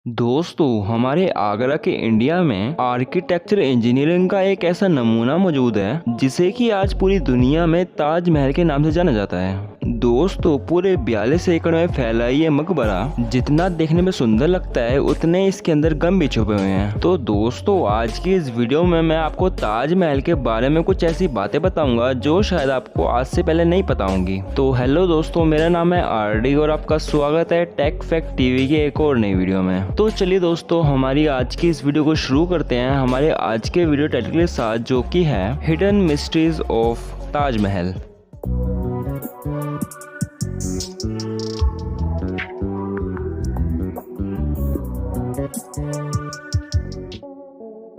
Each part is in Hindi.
दोस्तों, हमारे आगरा के इंडिया में आर्किटेक्चर इंजीनियरिंग का एक ऐसा नमूना मौजूद है जिसे कि आज पूरी दुनिया में ताजमहल के नाम से जाना जाता है। दोस्तों, पूरे 42 एकड़ में फैला ये मकबरा जितना देखने में सुंदर लगता है उतने इसके अंदर गम भी छुपे हुए हैं। तो दोस्तों, आज की इस वीडियो में मैं आपको ताजमहल के बारे में कुछ ऐसी बातें बताऊंगा जो शायद आपको आज से पहले नहीं पता होंगी। तो हेलो दोस्तों, मेरा नाम है आरडी और आपका स्वागत है टेक फैक्ट टीवी के एक और नई वीडियो में। तो चलिए दोस्तों, हमारी आज की इस वीडियो को शुरू करते हैं हमारे आज के वीडियो टाइटल के साथ, जो कि है हिडन मिस्ट्रीज ऑफ ताजमहल।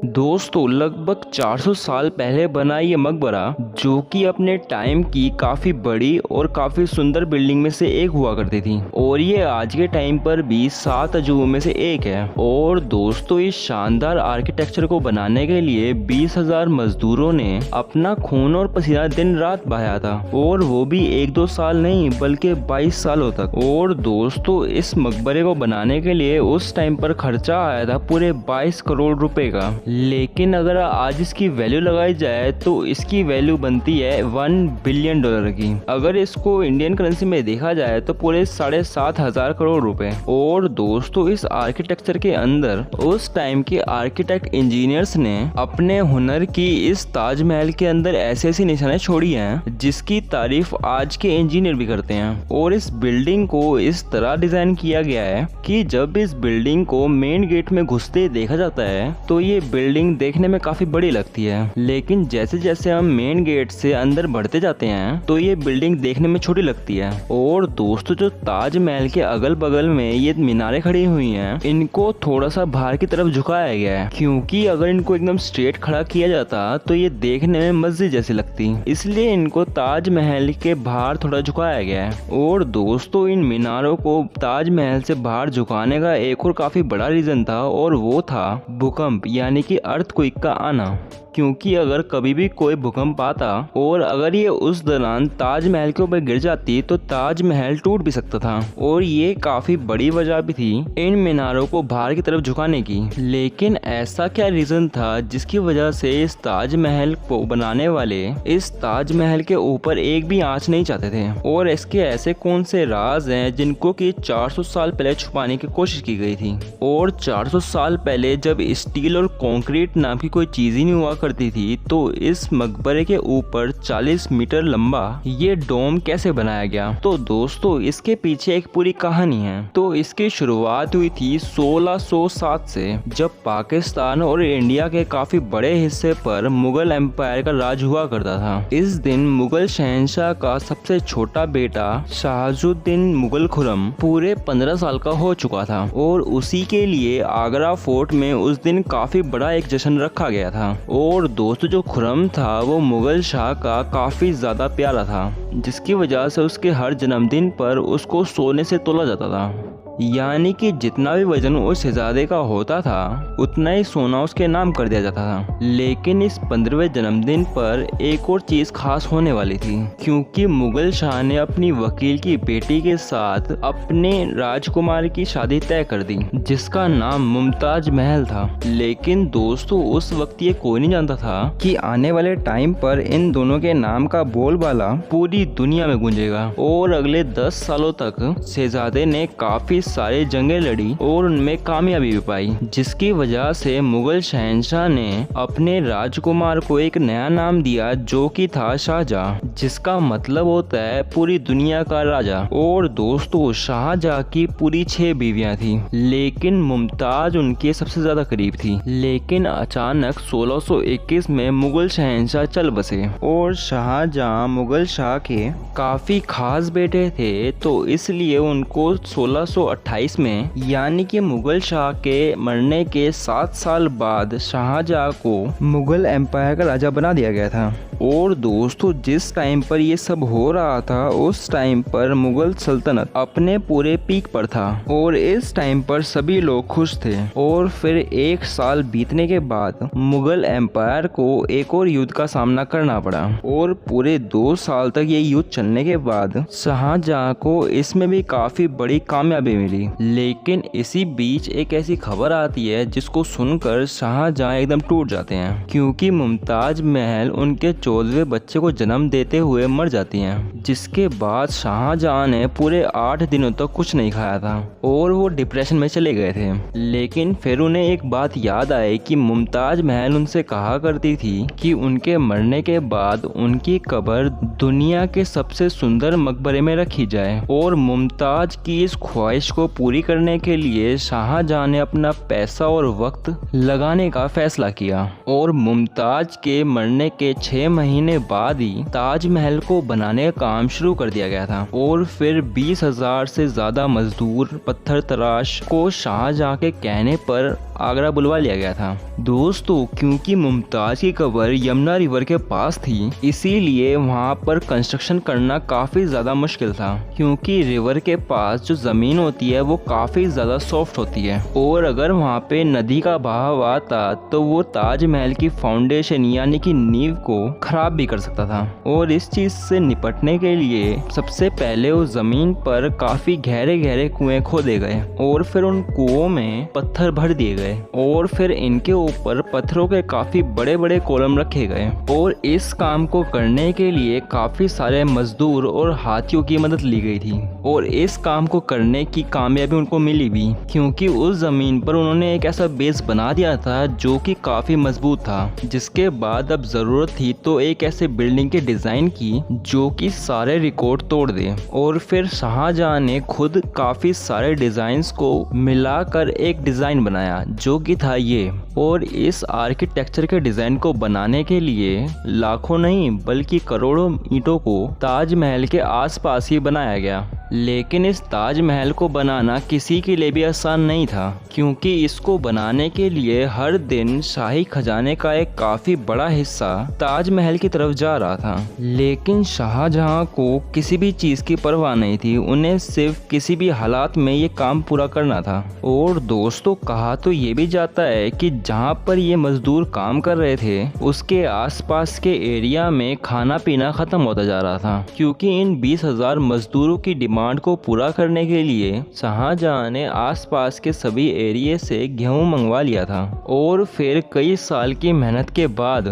दोस्तों, लगभग 400 साल पहले बना ये मकबरा, जो कि अपने टाइम की काफी बड़ी और काफी सुंदर बिल्डिंग में से एक हुआ करती थी और ये आज के टाइम पर भी 7 अजूबों में से एक है। और दोस्तों, इस शानदार आर्किटेक्चर को बनाने के लिए 20,000 मजदूरों ने अपना खून और पसीना दिन रात बहाया था, और वो भी 1-2 साल नहीं बल्कि 22 सालों तक। और दोस्तों, इस मकबरे को बनाने के लिए उस टाइम पर खर्चा आया था पूरे 22 करोड़ रुपए का। लेकिन अगर आज इसकी वैल्यू लगाई जाए तो इसकी वैल्यू बनती है $1 बिलियन की। अगर इसको इंडियन करेंसी में देखा जाए तो पूरे 7,500 करोड़ रुपए। और दोस्तों, इस आर्किटेक्चर के अंदर उस टाइम के आर्किटेक्ट इंजीनियर्स ने अपने हुनर की इस ताजमहल के अंदर ऐसी ऐसी निशानें छोड़ी हैं जिसकी तारीफ आज के इंजीनियर भी करते हैं। और इस बिल्डिंग को इस तरह डिजाइन किया गया है कि जब इस बिल्डिंग को मेन गेट में घुसते देखा जाता है तो ये बिल्डिंग देखने में काफी बड़ी लगती है, लेकिन जैसे जैसे हम मेन गेट से अंदर बढ़ते जाते हैं तो ये बिल्डिंग देखने में छोटी लगती है। और दोस्तों, जो ताजमहल के अगल बगल में ये मीनारें खड़ी हुई हैं, इनको थोड़ा सा बाहर की तरफ झुकाया गया है, क्योंकि अगर इनको एकदम स्ट्रेट खड़ा किया जाता तो ये देखने में मस्जिद जैसी लगती, इसलिए इनको ताजमहल के बाहर थोड़ा झुकाया गया है। और दोस्तों, इन मीनारों को ताजमहल से बाहर झुकाने का एक और काफी बड़ा रीजन था, और वो था भूकंप यानी कि अर्थक्वेक का आना। क्योंकि अगर कभी भी कोई भूकंप आता और अगर ये उस दौरान ताजमहल के ऊपर गिर जाती तो ताजमहल टूट भी सकता था। और ये काफी बड़ी वजह भी थी इन मीनारों को बाहर की तरफ झुकाने की। लेकिन ऐसा क्या रीजन था जिसकी वजह से इस ताजमहल को बनाने वाले इस ताजमहल के ऊपर एक भी आंच नहीं चाहते थे? और इसके ऐसे कौन से राज हैं जिनको कि 400 साल पहले छुपाने की कोशिश की गई थी? और 400 साल पहले जब स्टील और कंक्रीट नाम की कोई चीज ही नहीं हुआ करती थी, तो इस मकबरे के ऊपर 40 मीटर लंबा ये डोम कैसे बनाया गया? तो दोस्तों, इसके पीछे एक पूरी कहानी है। तो इसकी शुरुआत हुई थी 1607 से, जब पाकिस्तान और इंडिया के काफी बड़े हिस्से पर मुगल एम्पायर का राज हुआ करता था। इस दिन मुगल शहंशाह का सबसे छोटा बेटा शहाबुद्दीन मुगल खुर्रम पूरे 15 साल का हो चुका था, और उसी के लिए आगरा फोर्ट में उस दिन काफी बड़ा एक जश्न रखा गया था। और दोस्तों, जो खुर्रम था वो मुगल शाह का काफी ज्यादा प्यारा था, जिसकी वजह से उसके हर जन्मदिन पर उसको सोने से तोला जाता था। यानी कि जितना भी वजन उस शहजादे का होता था उतना ही सोना उसके नाम कर दिया जाता था। लेकिन इस 15वें जन्मदिन पर एक और चीज खास होने वाली थी, क्योंकि मुगल शाह ने अपनी वकील की बेटी के साथ अपने राजकुमार की शादी तय कर दी, जिसका नाम मुमताज महल था। लेकिन दोस्तों, उस वक्त ये कोई नहीं जानता था कि आने वाले टाइम पर इन दोनों के नाम का बोलबाला पूरी दुनिया में गूंजेगा। और अगले 10 सालों तक शहजादे ने काफी सारी जंगें लड़ी और उनमें कामयाबी भी पाई, जिसकी वजह से मुगल शहंशाह ने अपने राजकुमार को एक नया नाम दिया, जो कि था शाहजहां, जिसका मतलब होता है पूरी दुनिया का राजा। और दोस्तों, शाहजहां की पूरी 6 बीवियां थी, लेकिन मुमताज उनके सबसे ज्यादा करीब थी। लेकिन अचानक 1621 में मुगल शहंशाह चल बसे, और शाहजहां मुगल शाह के काफी खास बेटे थे, तो इसलिए उनको 1628 में यानी कि मुगल शाह के मरने के 7 साल बाद शाहजहां को मुगल एम्पायर का राजा बना दिया गया था। और दोस्तों, जिस टाइम पर ये सब हो रहा था उस टाइम पर मुगल सल्तनत अपने पूरे पीक पर था, और इस टाइम पर सभी लोग खुश थे। और फिर 1 साल बीतने के बाद मुगल एम्पायर को एक और युद्ध का सामना करना पड़ा, और पूरे 2 साल तक ये युद्ध चलने के बाद शाहजहां को इसमें भी काफी बड़ी कामयाबी मिली। लेकिन इसी बीच एक ऐसी खबर आती है जिसको सुनकर शाहजहां एकदम टूट जाते हैं, क्योंकि मुमताज महल उनके 14वें बच्चे को जन्म देते हुए मर जाती हैं। जिसके बाद शाहजहां ने पूरे 8 दिनों तक कुछ नहीं खाया था और वो डिप्रेशन में चले गए थे। लेकिन फिर उन्हें एक बात याद आई कि मुमताज महल उनसे कहा करती थी कि उनके मरने के बाद उनकी कब्र दुनिया के सबसे सुंदर मकबरे में रखी जाए। और मुमताज की इस ख्वाहिश को पूरी करने के लिए शाहजहां ने अपना पैसा और वक्त लगाने का फैसला किया और मुमताज के मरने के 6 महीने बाद ही ताजमहल को बनाने का काम शुरू कर दिया गया था। और फिर 20,000 से ज्यादा मजदूर पत्थर तराश को शाहजहां के कहने पर आगरा बुलवा लिया गया था। दोस्तों, क्योंकि मुमताज की कब्र यमुना रिवर के पास थी, इसीलिए वहां पर कंस्ट्रक्शन करना काफी ज्यादा मुश्किल था, क्योंकि रिवर के पास जो जमीन होती है वो काफी ज्यादा सॉफ्ट होती है और अगर वहां पे नदी का बहाव आता तो वो ताजमहल की फाउंडेशन यानी कि नींव को खराब भी कर सकता था। और इस चीज से निपटने के लिए सबसे पहले उस जमीन पर काफी गहरे गहरे कुएं खोदे गए और फिर उन कुओं में पत्थर भर दिए गए और फिर इनके ऊपर पत्थरों के काफी बड़े बड़े कॉलम रखे गए। और इस काम को करने के लिए काफी सारे मजदूर और हाथियों की मदद ली गई थी और इस काम को करने की कामयाबी उनको मिली भी, क्योंकि उस जमीन पर उन्होंने एक ऐसा बेस बना दिया था जो कि काफी मजबूत था। जिसके बाद अब जरूरत थी तो एक ऐसे बिल्डिंग के डिजाइन की जो कि सारे रिकॉर्ड तोड़ दे। और फिर शाहजहां ने खुद काफी सारे डिजाइन्स को मिलाकर एक डिजाइन बनाया जो कि था ये। और इस आर्किटेक्चर के डिजाइन को बनाने के लिए लाखों नहीं बल्कि करोड़ों ईंटों को ताजमहल के आसपास ही बनाया गया। लेकिन इस ताजमहल को बनाना किसी के लिए भी आसान नहीं था, क्योंकि इसको बनाने के लिए हर दिन शाही खजाने का एक काफी बड़ा हिस्सा ताजमहल की तरफ जा रहा था। लेकिन शाहजहां को किसी भी चीज की परवाह नहीं थी, उन्हें सिर्फ किसी भी हालात में ये काम पूरा करना था। और दोस्तों, कहा तो ये भी जाता है कि जहां पर ये मजदूर काम कर रहे थे उसके आसपास के एरिया में खाना पीना खत्म होता जा रहा था, क्योंकि इन 20,000 मजदूरों की डिमांड को पूरा करने के लिए शाहजहां ने आसपास के सभी एरिया से गेहूं मंगवा लिया था। और फिर कई साल की मेहनत के बाद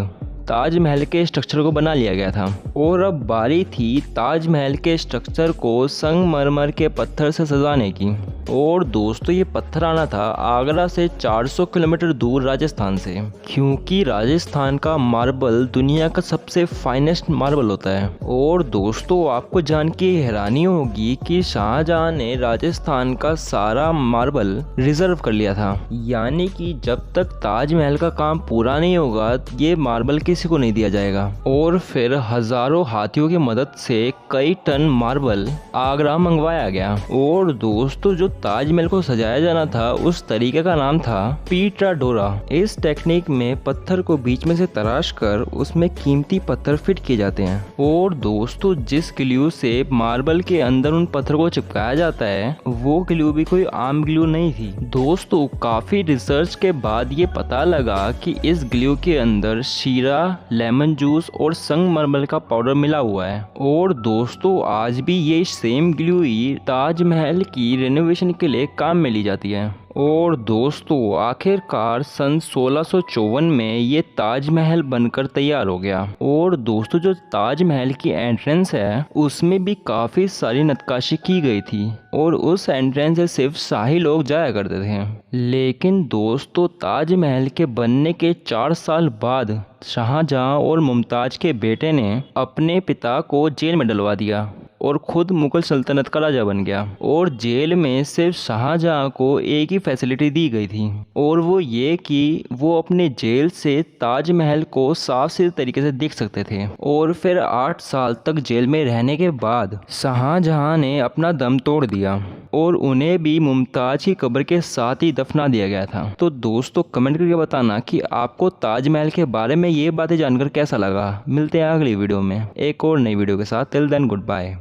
ताजमहल के स्ट्रक्चर को बना लिया गया था। और अब बारी थी ताजमहल के स्ट्रक्चर को संगमरमर के पत्थर से सजाने की। और दोस्तों, ये पत्थर आना था आगरा से 400 किलोमीटर दूर राजस्थान से, क्योंकि राजस्थान का मार्बल दुनिया का सबसे फाइनेस्ट मार्बल होता है। और दोस्तों, आपको जान के हैरानी होगी कि शाहजहां ने राजस्थान का सारा मार्बल रिजर्व कर लिया था, यानी कि जब तक ताजमहल का काम पूरा नहीं होगा ये मार्बल किसी को नहीं दिया जाएगा। और फिर हजारों हाथियों की मदद से कई टन मार्बल आगरा मंगवाया गया। और दोस्तों, जो ताजमहल को सजाया जाना था उस तरीके का नाम था पीटा डोरा। इस टेक्निक में पत्थर को बीच में से तराश कर उसमें कीमती पत्थर फिट किए जाते हैं। और दोस्तों, जिस ग्लू से मार्बल के अंदर उन पत्थर को चिपकाया जाता है वो ग्लू भी कोई आम ग्लू नहीं थी। दोस्तों, काफी रिसर्च के बाद ये पता लगा कि इस ग्लू के अंदर शीरा, लेमन जूस और संगमरमर का पाउडर मिला हुआ है। और दोस्तों, आज भी ये सेम ग्लू ही ताजमहल की रेनोवेशन के लिए काम में ली जाती है। और दोस्तों, आखिरकार सन 1654 में ये ताजमहल बनकर तैयार हो गया। और दोस्तों, जो ताजमहल की एंट्रेंस है उसमें भी काफी सारी नक्काशी की गई थी और उस एंट्रेंस से सिर्फ शाही लोग जाया करते थे। लेकिन दोस्तों, ताजमहल के बनने के 4 साल बाद शाहजहां और मुमताज के बेटे ने अपने पिता को जेल में डलवा दिया और खुद मुगल सल्तनत का राजा बन गया। और जेल में सिर्फ शाहजहां को एक ही फैसिलिटी दी गई थी और वो ये कि वो अपने जेल से ताजमहल को साफ सीधे तरीके से देख सकते थे। और फिर 8 साल तक जेल में रहने के बाद शाहजहां ने अपना दम तोड़ दिया और उन्हें भी मुमताज की कब्र के साथ ही दफना दिया गया था। तो दोस्तों, कमेंट करके बताना कि आपको ताजमहल के बारे में ये बातें जानकर कैसा लगा। मिलते हैं अगली वीडियो में एक और नई वीडियो के साथ। Till then, good bye.